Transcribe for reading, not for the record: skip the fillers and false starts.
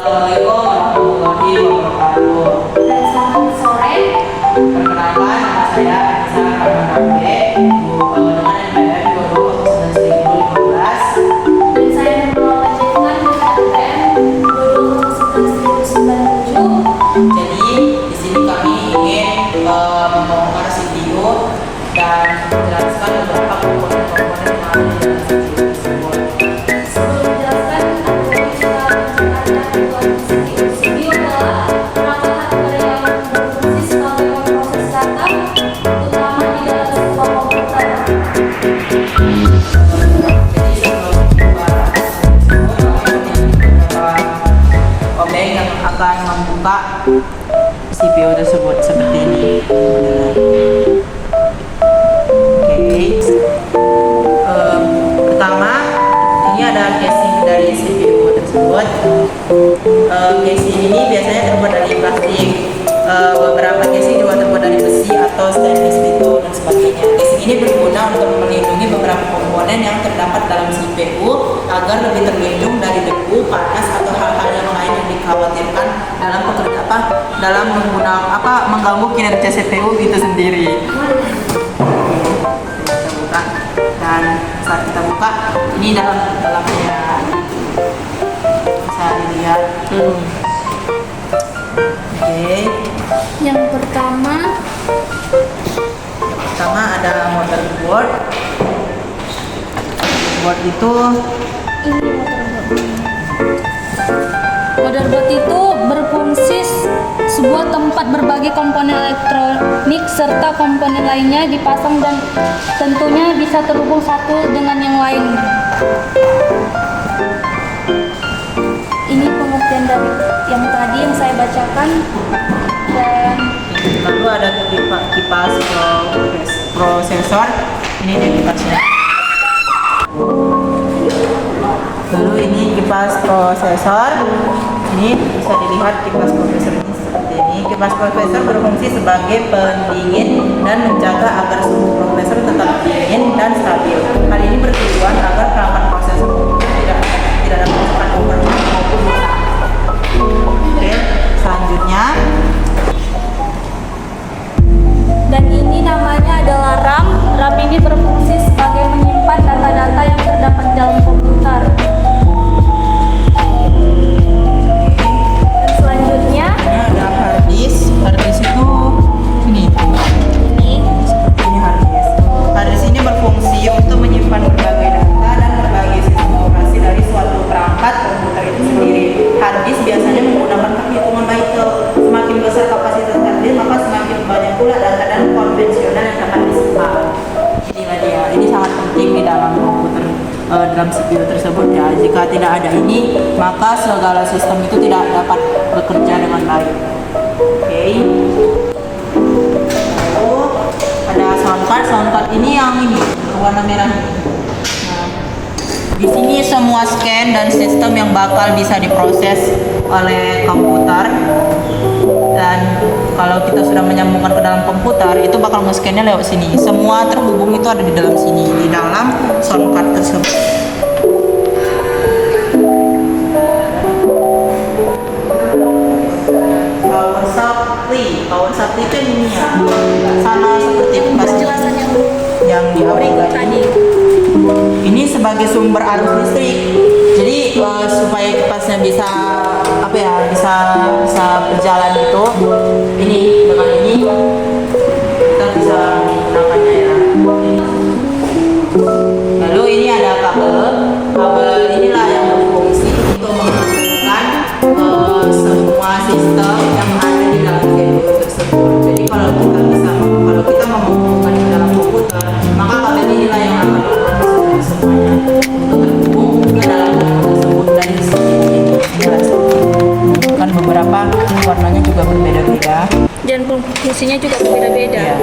Assalamualaikum warahmatullahi wabarakatuh. Dan selamat sore. Perkenalkan, nama saya Anissa Rahman Abde, dengan NPM 2011. Dan saya membawa penjelasan dengan NPM 2011-2097. Jadi di sini kami ingin membongkar video dan menjelaskan beberapa komponen-komponen yang ada di dalam video tersebut. Sebelum menjelaskan, video adalah perangkat hardware yang berfungsi sebagai proses data, terutama di dalam sebuah komputer. Jadi sebelum membahas tersebut, kami memiliki beberapa objek yang akan membuka CPU tersebut seperti ini. Pertama, ini ada casing dari CPU tersebut. Casing ini biasanya terbuat dari plastik. Beberapa casing juga terbuat dari besi atau stainless steel dan sebagainya. Casing ini berguna untuk melindungi beberapa komponen yang terdapat dalam CPU agar lebih terlindung dari debu, panas atau hal-hal yang lain yang dikhawatirkan dalam mengganggu kinerja CPU itu sendiri. Kita buka, dan saat kita buka ini dalamnya bisa dilihat. Yang pertama Ada motherboard. Motherboard itu ini motherboard itu berfungsi sebuah tempat berbagai komponen elektronik serta komponen lainnya dipasang dan tentunya bisa terhubung satu dengan yang lain. Ini pengertian dari yang tadi yang saya bacakan. Dan lalu ada kipas prosesor. Ini dia kipasnya. Lalu ini kipas prosesor. Ini bisa dilihat kipas prosesor ini seperti ini. Kipas prosesor berfungsi sebagai pendingin dan menjaga agar suhu prosesor tetap dingin dan stabil. Hal ini bertujuan agar perangkat prosesor tidak dapat tekan overheat maupun rusak. Oke, selanjutnya. Dan ini namanya adalah RAM. RAM ini berfungsi sebagai menyimpan data-data yang terdapat dalam komputer. Dan selanjutnya Ada hard disk. Hard disk itu ini. Seperti ini hard disk. Hard disk ini berfungsi untuk menyimpan berbagai data dan berbagai sistem operasi dari suatu perangkat komputer itu sendiri. Hard disk biasanya menggunakan perhitungan byte. Semakin besar kapasitas hard disk, maka semakin banyak pula data dan konvensional yang dapat disimpan. Inilah dia. Ini sangat penting di dalam komputer, dalam CPU tersebut ya. Jika tidak ada ini, maka segala sistem itu tidak dapat bekerja dengan baik. Oke. Lalu ada soundcard ini yang ini warna merah ini. Nah, di sini semua scan dan sistem yang bakal bisa diproses oleh komputer. Dan kalau kita sudah menyambungkan ke dalam komputer, itu bakal nge-scan-nya lewat sini. Semua terhubung itu ada di dalam sini, di dalam soundcard tersebut. Power supply itu ini ya, sama seperti penjelasan yang di awal tadi. Ini sebagai sumber arus listrik. Jadi supaya kipasnya bisa berjalan itu, ini dengan ini kita bisa menggunakannya ya. Lalu ini ada kabel inilah yang berfungsi untuk menghubungkan semua sistem yang ada di dalam CPU tersebut. Jadi kalau kita menghubungkan di dalam komputer, maka kabel inilah yang akan menghubungkan semuanya untuk terhubung ke dalam komputer tersebut. Dan di sini kan beberapa warnanya juga berbeda-beda Dan fungsinya juga berbeda-beda. ya.